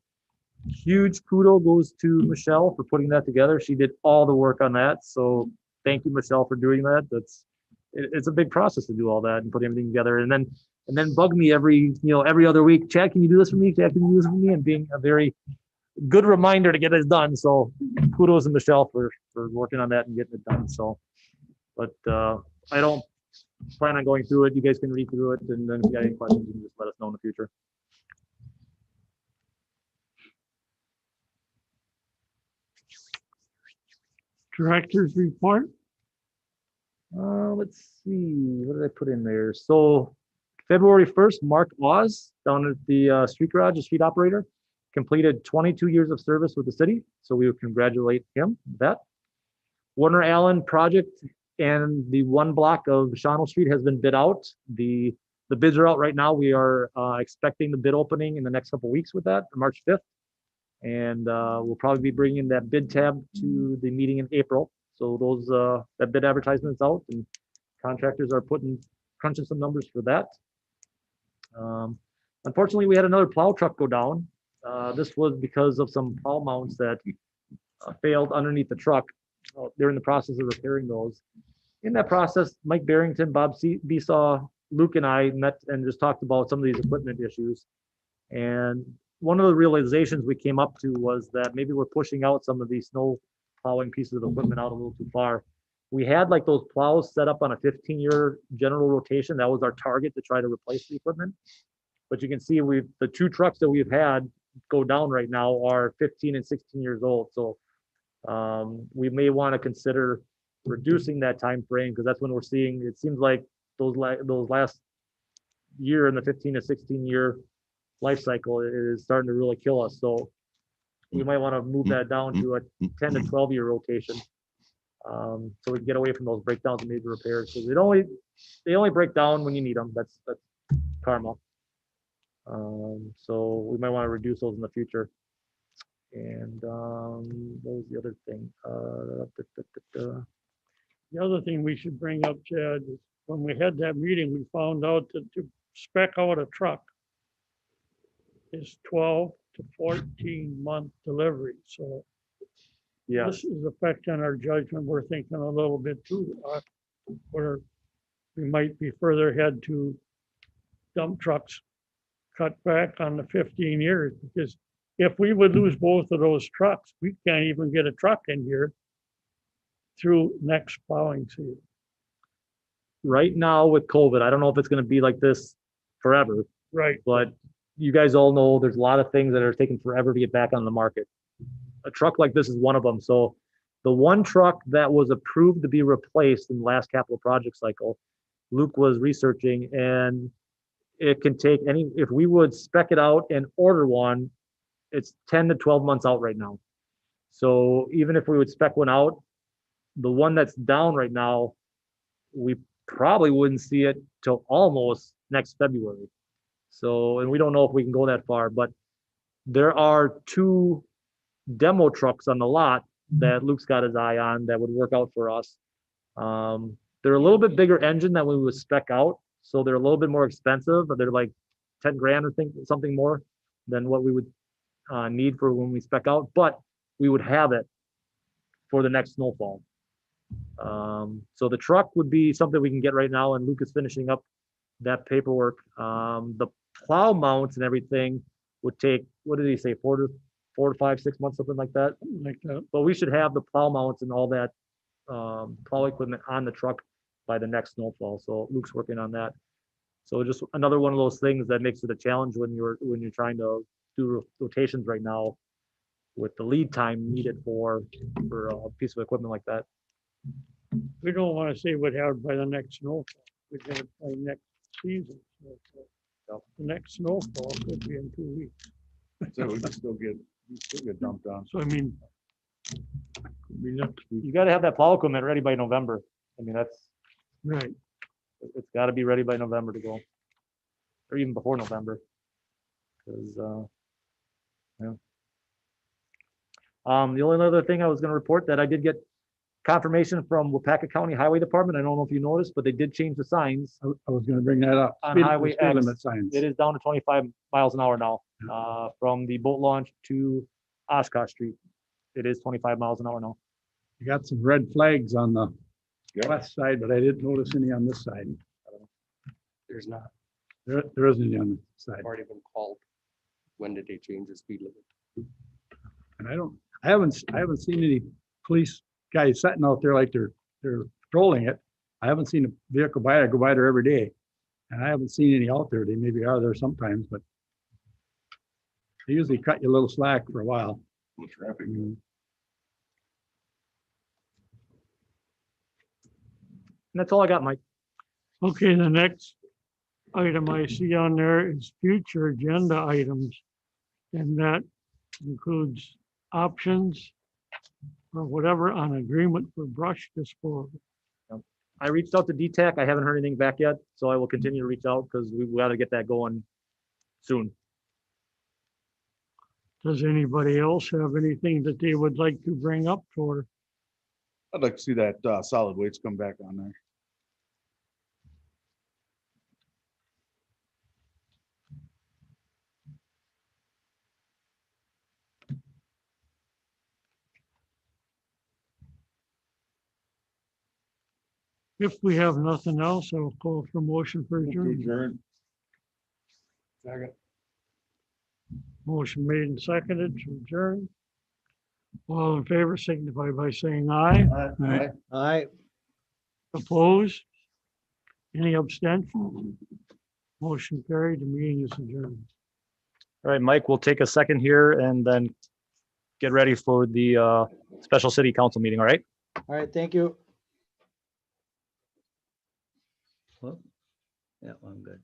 [SPEAKER 2] Huge kudos goes to Michelle for putting that together. She did all the work on that. So thank you, Michelle, for doing that. That's it's a big process to do all that and put everything together, and then bug me every other week. Chad, can you do this for me? Chad, can you do this for me? And being a very good reminder to get this done. So kudos to Michelle for working on that and getting it done. So, but I don't plan on going through it. You guys can read through it, and then if you got any questions, you can just let us know in the future.
[SPEAKER 1] Director's report.
[SPEAKER 2] Let's see, what did I put in there? So February 1st, Mark Oz down at the street garage, a street operator, completed 22 years of service with the city. So we would congratulate him with that. Warner Allen project and the one block of Shawano Street has been bid out. The bids are out right now. We are expecting the bid opening in the next couple of weeks with that, March 5th. And we'll probably be bringing that bid tab to the meeting in April. So those that bid advertisements out, and contractors are crunching some numbers for that. Unfortunately, we had another plow truck go down. This was because of some plow mounts that failed underneath the truck. They're in the process of repairing those. In that process, Mike Barrington, Bob Besaw, Luke, and I met and just talked about some of these equipment issues. And one of the realizations we came up to was that maybe we're pushing out some of these snow plowing pieces of equipment out a little too far. We had like those plows set up on a 15-year general rotation. That was our target to try to replace the equipment. But you can see the two trucks that we've had go down right now are 15 and 16 years old. So we may want to consider reducing that time frame, because that's when we're seeing, it seems like those last year in the 15 to 16 year life cycle is starting to really kill us. So we might want to move that down to a 10 to 12 year rotation. So we can get away from those breakdowns and major repairs. So they only break down when you need them. That's karma. So we might want to reduce those in the future. And what was the other thing?
[SPEAKER 1] The other thing we should bring up, Chad, is when we had that meeting, we found out that to spec out a truck is 12 to 14-month delivery. So
[SPEAKER 2] Yeah,
[SPEAKER 1] this is affecting our judgment. We're thinking a little bit too, where we might be further ahead to dump trucks cut back on the 15 years, because if we would lose both of those trucks, we can't even get a truck in here through next plowing season.
[SPEAKER 2] right now with COVID, I don't know if it's going to be like this forever,
[SPEAKER 1] Right.
[SPEAKER 2] but you guys all know there's a lot of things that are taking forever to get back on the market. A truck like this is one of them. So the one truck that was approved to be replaced in the last capital project cycle, Luke was researching, and it can take if we would spec it out and order one, it's 10 to 12 months out right now. So even if we would spec one out, the one that's down right now, we probably wouldn't see it till almost next February. So, and we don't know if we can go that far, but there are two demo trucks on the lot that Luke's got his eye on that would work out for us. They're a little bit bigger engine than we would spec out. So they're a little bit more expensive, but they're like 10 grand or something more than what we would need for when we spec out, but we would have it for the next snowfall. So the truck would be something we can get right now, and Luke is finishing up that paperwork. The plow mounts and everything would take, what did he say, 4 to 5, 6 months, something like that. But we should have the plow mounts and all that plow equipment on the truck by the next snowfall. So Luke's working on that. So just another one of those things that makes it a challenge when you're trying to do rotations right now with the lead time needed for a piece of equipment like that.
[SPEAKER 1] We don't want to say what happened by the next snowfall. We're going to play next season. So the next snowfall could be in 2 weeks.
[SPEAKER 6] So we can still get dumped on.
[SPEAKER 1] So I mean, could be next week.
[SPEAKER 2] You got to have that plow equipment ready by November. I mean,
[SPEAKER 1] Right.
[SPEAKER 2] it's got to be ready by November to go, or even before November. Because, yeah. The only other thing I was going to report that I did get confirmation from Wapaka County Highway Department. I don't know if you noticed, but they did change the signs.
[SPEAKER 4] I was gonna bring that up.
[SPEAKER 2] On
[SPEAKER 4] Speed-
[SPEAKER 2] Highway
[SPEAKER 4] speed
[SPEAKER 2] X,
[SPEAKER 4] limit signs.
[SPEAKER 2] It is down to 25 miles an hour now, from the boat launch to Oshkosh Street. It is 25 miles an hour now.
[SPEAKER 4] You got some red flags on the west side, but I didn't notice any on this side.
[SPEAKER 5] There's not
[SPEAKER 4] There isn't any on this side.
[SPEAKER 5] already been called. When did they change the speed limit?
[SPEAKER 4] And I haven't seen any police guys sitting out there like they're patrolling it. I haven't seen a vehicle by there. I go by there every day. And I haven't seen any out there. They maybe are there sometimes, but they usually cut you a little slack for a while.
[SPEAKER 3] The traffic.
[SPEAKER 4] Mm.
[SPEAKER 2] And that's all I got, Mike.
[SPEAKER 1] Okay, the next item I see on there is future agenda items. And that includes options or whatever on agreement for brush disposal.
[SPEAKER 2] I reached out to DTAC. I haven't heard anything back yet, so I will continue to reach out because we got to get that going soon.
[SPEAKER 1] Does anybody else have anything that they would like to bring up for?
[SPEAKER 6] I'd like to see that solid waste come back on there.
[SPEAKER 1] If we have nothing else, I'll call for motion for adjournment.
[SPEAKER 3] Adjourn.
[SPEAKER 5] Second.
[SPEAKER 1] Motion made and seconded to adjourn. All in favor signify by saying aye.
[SPEAKER 5] Aye.
[SPEAKER 1] Opposed? Any abstentions? Motion carried. The meeting is adjourned.
[SPEAKER 2] All right, Mike, we'll take a second here and then get ready for the special city council meeting, all right?
[SPEAKER 7] All right, thank you. Well, yeah, I'm good.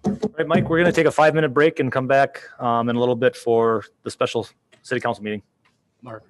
[SPEAKER 2] All right, Mike, we're going to take a 5-minute break and come back in a little bit for the special city council meeting.
[SPEAKER 5] Mark.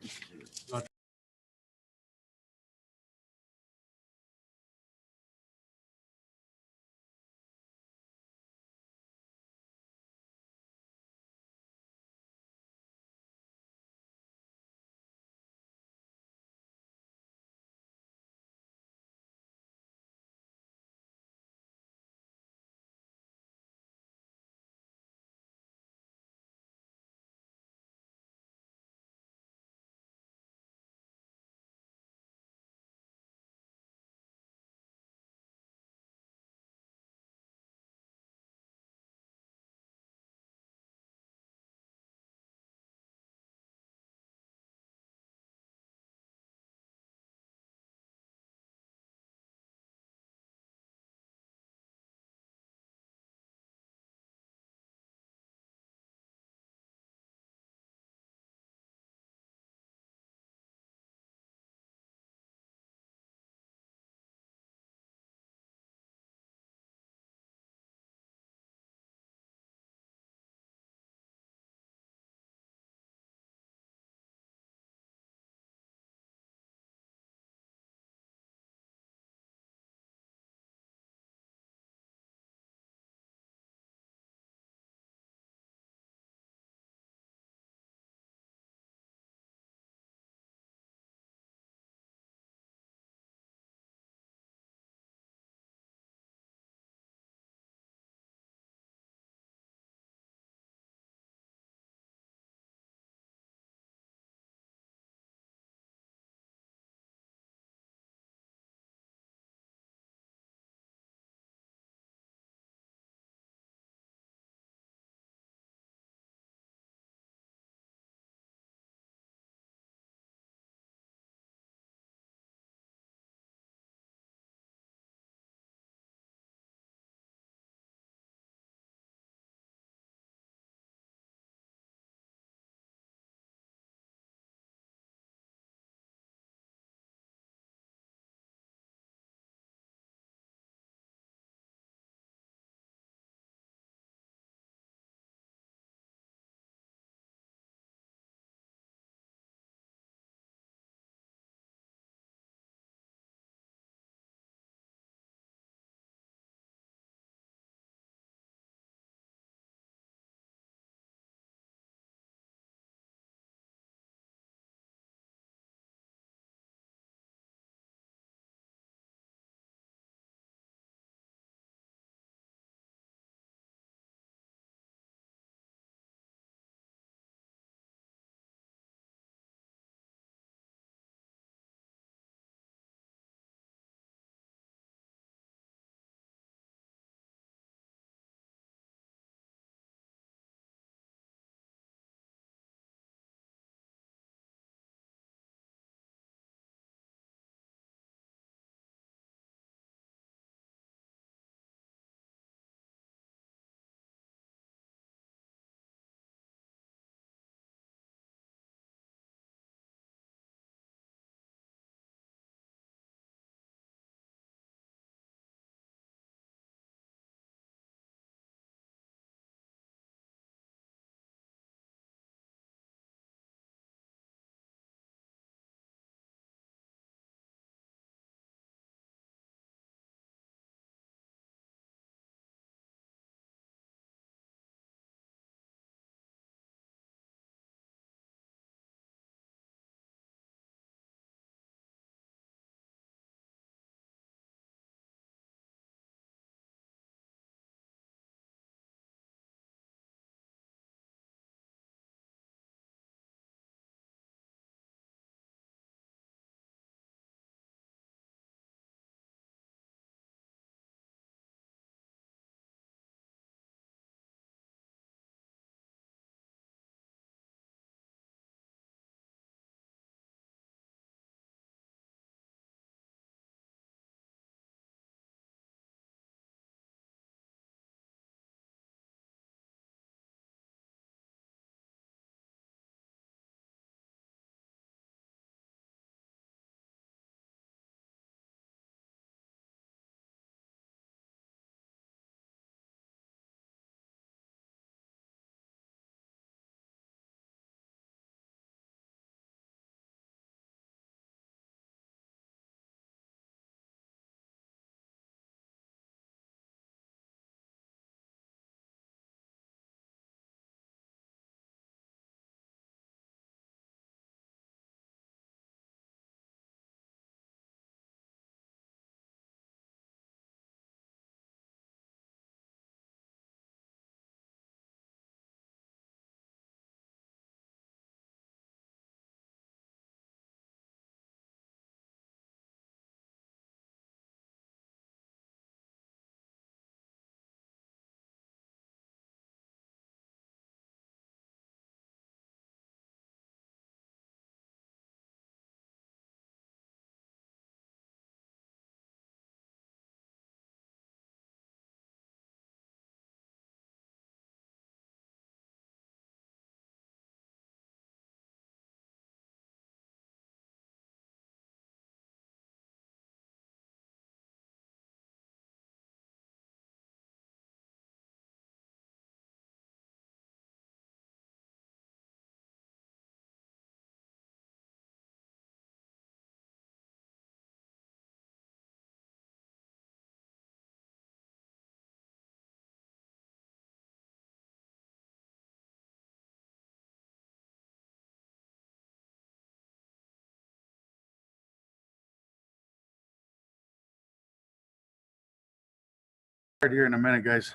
[SPEAKER 6] Start here in a minute, guys.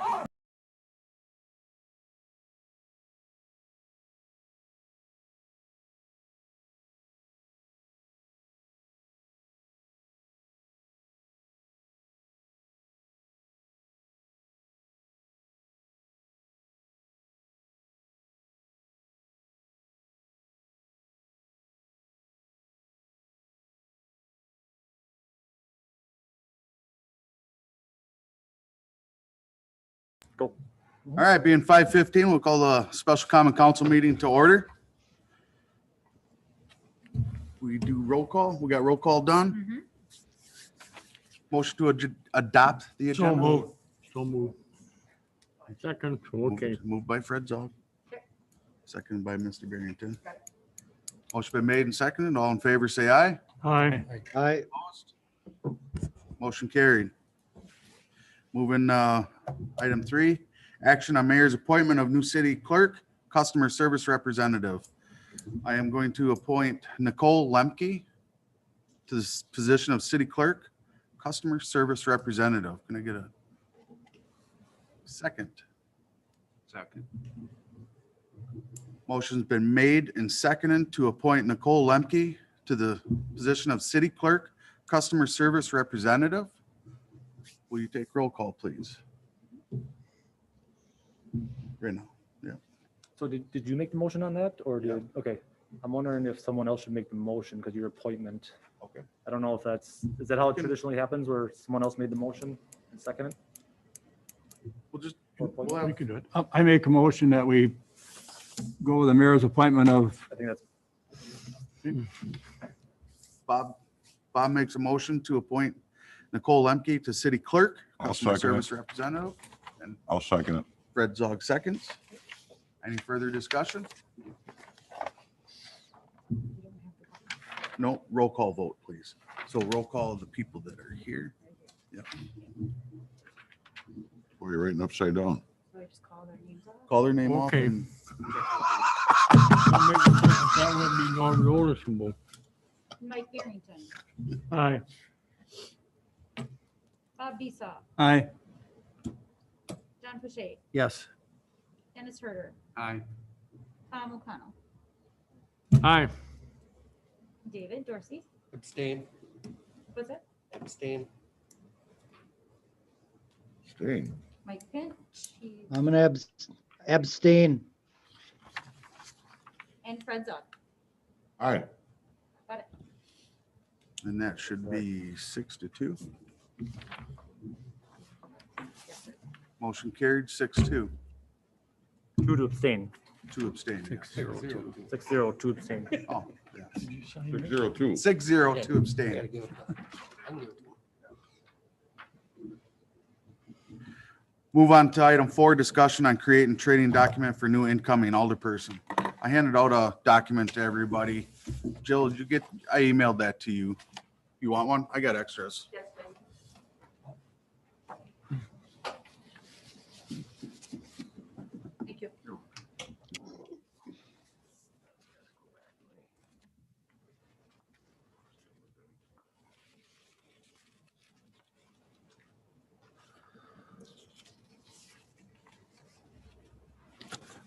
[SPEAKER 2] Go.
[SPEAKER 6] All right, being 5:15, we'll call the special common council meeting to order. We do roll call. We got roll call done. Motion to adopt the
[SPEAKER 1] So
[SPEAKER 6] agenda.
[SPEAKER 1] moved. So moved. Second, okay.
[SPEAKER 6] Moved by Fred Zog. Seconded by Mr. Barrington. Motion been made and seconded. All in favor, say aye.
[SPEAKER 1] Aye.
[SPEAKER 7] Aye.
[SPEAKER 6] Opposed? Motion carried. Moving, item 3, action on mayor's appointment of new city clerk, customer service representative. I am going to appoint Nicole Lemke to the position of city clerk, customer service representative. Can I get a second? Second. Motion's been made and seconded to appoint Nicole Lemke to the position of city clerk, customer service representative. Will you take roll call, please? Right now. Yeah.
[SPEAKER 2] So did you make the motion on that or did, okay. I'm wondering if someone else should make the motion because your appointment.
[SPEAKER 6] Okay.
[SPEAKER 2] I don't know if is that how it traditionally happens where someone else made the motion and seconded?
[SPEAKER 6] We'll just,
[SPEAKER 2] Or
[SPEAKER 6] we'll
[SPEAKER 2] appointment?
[SPEAKER 4] We
[SPEAKER 6] have,
[SPEAKER 4] could do it. I make a motion that we go with the mayor's appointment of,
[SPEAKER 2] I think that's,
[SPEAKER 6] Bob makes a motion to appoint Nicole Lemke to city clerk,
[SPEAKER 3] I'll
[SPEAKER 6] customer
[SPEAKER 3] second it.
[SPEAKER 6] service representative.
[SPEAKER 3] I'll second it.
[SPEAKER 6] Fred Zog seconds. Any further discussion? No, roll call vote, please. So roll call of the people that are here.
[SPEAKER 3] Well, you're writing upside down.
[SPEAKER 8] So I just call their names out?
[SPEAKER 6] Call their name off.
[SPEAKER 1] Okay.
[SPEAKER 6] and-
[SPEAKER 1] That would be non-noticeable.
[SPEAKER 8] Mike Barrington,
[SPEAKER 1] Aye.
[SPEAKER 8] Bob Disa,
[SPEAKER 4] aye.
[SPEAKER 8] John Pache,
[SPEAKER 4] Yes.
[SPEAKER 8] Dennis Herder,
[SPEAKER 6] Aye.
[SPEAKER 8] Tom O'Connell,
[SPEAKER 1] Aye.
[SPEAKER 8] David Dorsey,
[SPEAKER 5] Abstain,
[SPEAKER 8] what's that?
[SPEAKER 5] abstain.
[SPEAKER 3] Staying.
[SPEAKER 8] Mike Finch,
[SPEAKER 7] I'm gonna abstain.
[SPEAKER 8] and Fred Zug.
[SPEAKER 3] All right.
[SPEAKER 8] Got it.
[SPEAKER 6] And that should be 6-2. Motion carried 6-2.
[SPEAKER 2] 2 to abstain,
[SPEAKER 6] 2 abstain. yes.
[SPEAKER 2] 6-0, 2 abstain.
[SPEAKER 6] Oh, yeah.
[SPEAKER 3] 602.
[SPEAKER 6] 6-0, 2
[SPEAKER 5] Gotta
[SPEAKER 6] abstain.
[SPEAKER 5] give it to him. I'm gonna give it to him.
[SPEAKER 6] Move on to item 4, discussion on creating training document for new incoming alderperson. I handed out a document to everybody. Jill, did you get, I emailed that to you. You want one? I got extras.
[SPEAKER 8] Thank you.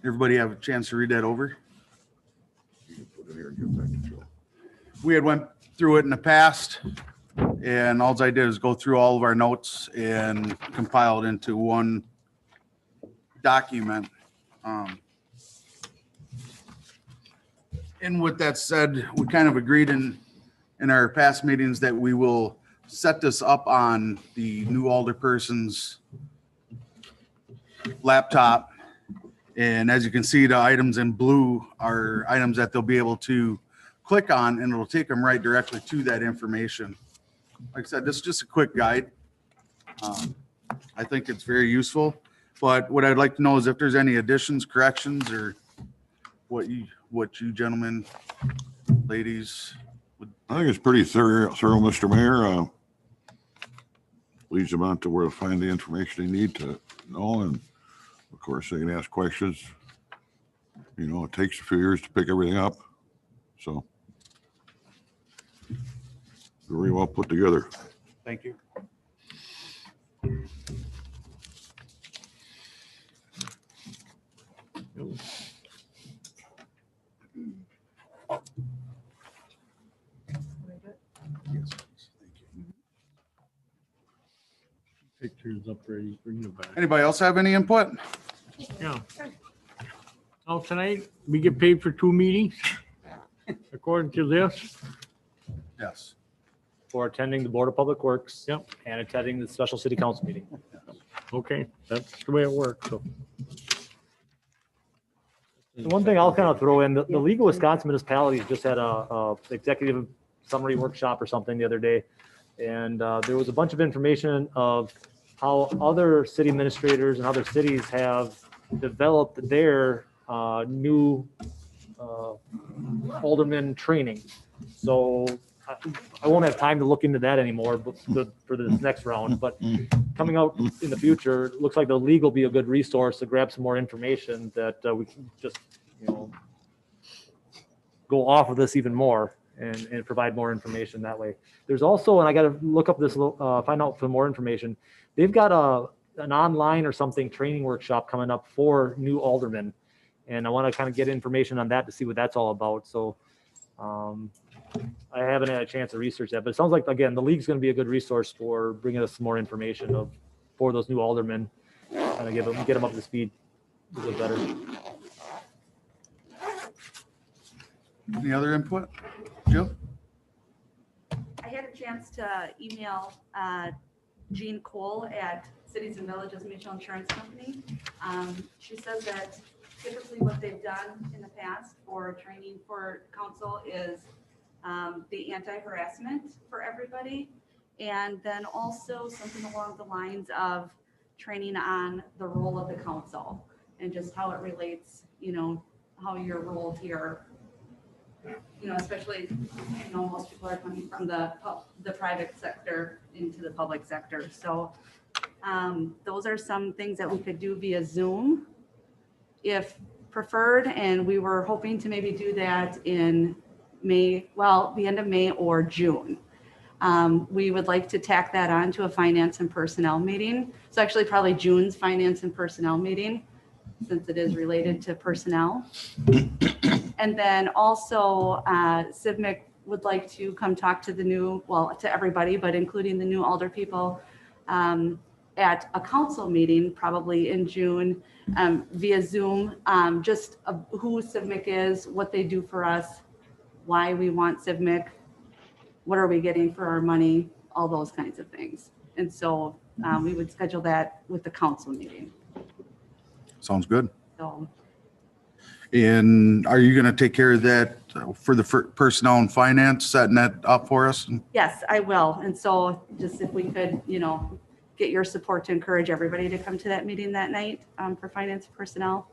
[SPEAKER 6] Everybody have a chance to read that over?
[SPEAKER 3] Put it here and give it back to Joe.
[SPEAKER 6] We had went through it in the past, and all I did is go through all of our notes and compile it into one document. And with that said, we kind of agreed in our past meetings that we will set this up on the new alderperson's laptop. And as you can see, the items in blue are items that they'll be able to click on, and it'll take them right directly to that information. Like I said, this is just a quick guide. I think it's very useful, but what I'd like to know is if there's any additions, corrections, or what you gentlemen, ladies,
[SPEAKER 3] I think it's pretty thorough, Mr. Mayor. Leads them on to where to find the information they need to know, and of course, they can ask questions. You know, it takes a few years to pick everything up, so very well put together.
[SPEAKER 6] thank you.
[SPEAKER 1] Pictures up ready, bring it back.
[SPEAKER 6] Anybody else have any input?
[SPEAKER 1] Yeah. Now, tonight, we get paid for 2 meetings, according to this.
[SPEAKER 6] Yes.
[SPEAKER 2] For attending the Board of Public Works.
[SPEAKER 1] Yep.
[SPEAKER 2] And attending the special city council meeting.
[SPEAKER 1] Okay, that's the way it works, so.
[SPEAKER 2] The one thing I'll kind of throw in, the League of Wisconsin Municipalities just had a executive summary workshop or something the other day. And there was a bunch of information of how other city administrators and other cities have developed their new alderman training. So I won't have time to look into that anymore for this next round, but coming out in the future, it looks like the league will be a good resource to grab some more information that we can just, go off of this even more and provide more information that way. There's also, and I got to look up this, find out some more information. They've got an online or something training workshop coming up for new aldermen. And I want to kind of get information on that to see what that's all about. So I haven't had a chance to research that, but it sounds like, again, the league's going to be a good resource for bringing us some more information for those new aldermen, kind of get them up to speed a little better.
[SPEAKER 6] Any other input? Jill?
[SPEAKER 9] I had a chance to email Jean Cole at Cities and Villages Mutual Insurance Company. She says that typically what they've done in the past for training for council is the anti-harassment for everybody. And then also something along the lines of training on the role of the council and just how it relates, how your role here, especially, most people are coming from the private sector into the public sector. So those are some things that we could do via Zoom if preferred. And we were hoping to maybe do that in the end of May or June. We would like to tack that on to a finance and personnel meeting. So actually probably June's finance and personnel meeting, since it is related to personnel. And then also CIVMIC would like to come talk to to everybody, but including the new alder people at a council meeting, probably in June, via Zoom, just who CIVMIC is, what they do for us, why we want CIVMIC, what are we getting for our money, all those kinds of things. And so we would schedule that with the council meeting.
[SPEAKER 6] Sounds good.
[SPEAKER 9] So
[SPEAKER 6] And are you going to take care of that for the personnel and finance, setting that up for us?
[SPEAKER 9] yes, I will. And so just if we could, get your support to encourage everybody to come to that meeting that night for finance and personnel.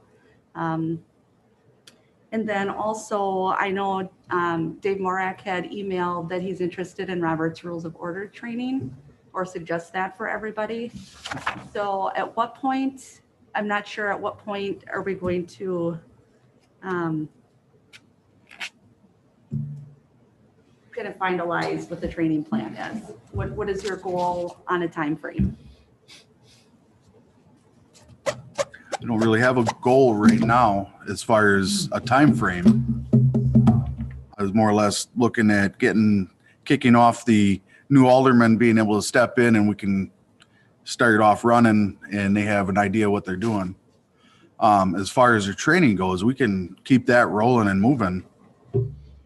[SPEAKER 9] And then also, I know Dave Morak had emailed that he's interested in Robert's Rules of Order training or suggests that for everybody. So at what point, I'm not sure at what point are we going to kind of finalize what the training plan is. What is your goal on a time frame?
[SPEAKER 6] I don't really have a goal right now as far as a time frame. I was more or less looking at kicking off the new aldermen being able to step in and we can start off running and they have an idea what they're doing. As far as their training goes, we can keep that rolling and moving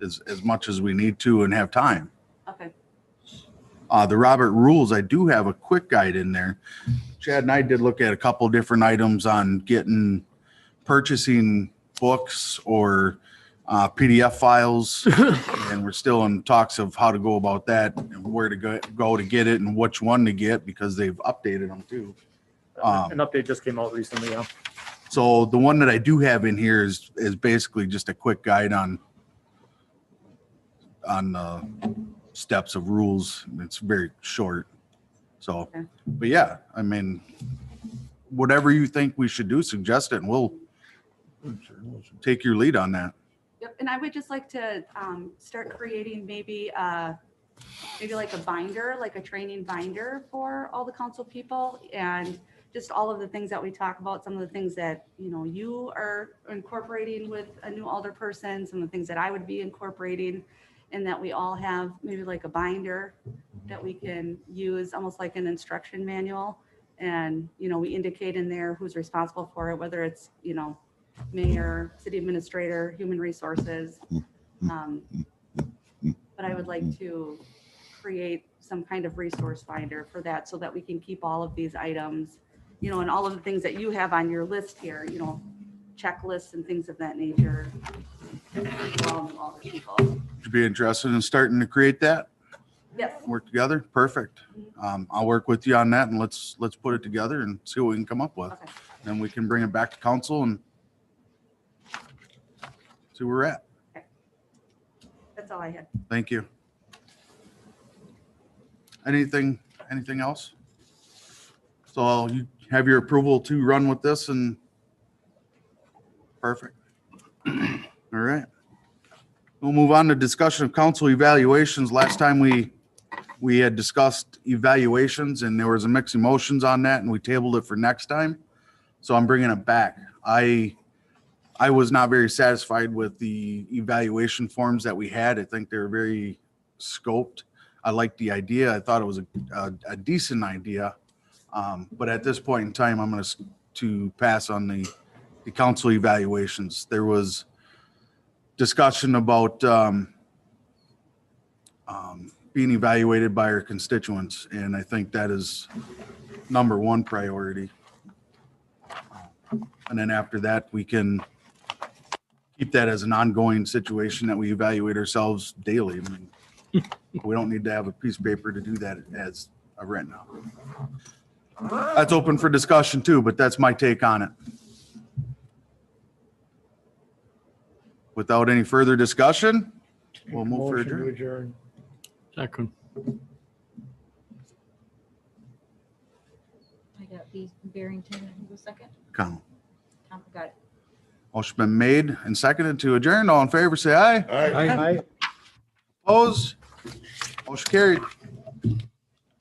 [SPEAKER 6] as much as we need to and have time.
[SPEAKER 9] Okay.
[SPEAKER 6] The Robert rules, I do have a quick guide in there. Chad and I did look at a couple different items on purchasing books or PDF files, and we're still in talks of how to go about that and where to go to get it and which one to get because they've updated them too.
[SPEAKER 2] An update just came out recently, yeah.
[SPEAKER 6] So the one that I do have in here is basically just a quick guide on steps of rules. It's very short. So,
[SPEAKER 9] Okay.
[SPEAKER 6] But yeah, I mean, whatever you think we should do, suggest it and we'll take your lead on that.
[SPEAKER 9] Yep. And I would just like to start creating maybe like a binder, like a training binder for all the council people, and just all of the things that we talk about, some of the things that, you know, you are incorporating with a new alder person, some of the things that I would be incorporating, and that we all have maybe like a binder that we can use, almost like an instruction manual. And, you know, we indicate in there who's responsible for it, whether it's, you know, mayor, city administrator, human resources. But I would like to create some kind of resource finder for that so that we can keep all of these items, you know, and all of the things that you have on your list here, you know, checklists and things of that nature. For all the people.
[SPEAKER 6] Would you be interested in starting to create that?
[SPEAKER 9] Yes.
[SPEAKER 6] Work together? Perfect. I'll work with you on that and let's put it together and see what we can come up with.
[SPEAKER 9] Okay.
[SPEAKER 6] Then we can bring it back to council and see where we're at.
[SPEAKER 9] That's all I had.
[SPEAKER 6] Thank you. Anything else? So you have your approval to run with this and perfect. All right. We'll move on to discussion of council evaluations. Last time we had discussed evaluations and there was a mixed emotions on that and we tabled it for next time. So I'm bringing it back. I was not very satisfied with the evaluation forms that we had. I think they're very scoped. I liked the idea. I thought it was a decent idea. But at this point in time, I'm going to pass on the council evaluations. There was discussion about being evaluated by our constituents, and I think that is number one priority. And then after that, we can keep that as an ongoing situation that we evaluate ourselves daily. I mean, we don't need to have a piece of paper to do that as of right now. That's open for discussion too, but that's my take on it. Without any further discussion, we'll move for
[SPEAKER 1] Motion to
[SPEAKER 6] adjourn.
[SPEAKER 1] adjourn. Second.
[SPEAKER 8] I got B. Barrington, who was second?
[SPEAKER 6] Connell.
[SPEAKER 8] Tom, got it.
[SPEAKER 6] Motion been made and seconded to adjourn. All in favor, say aye.
[SPEAKER 3] All right.
[SPEAKER 4] I
[SPEAKER 6] Opposed? Motion carried.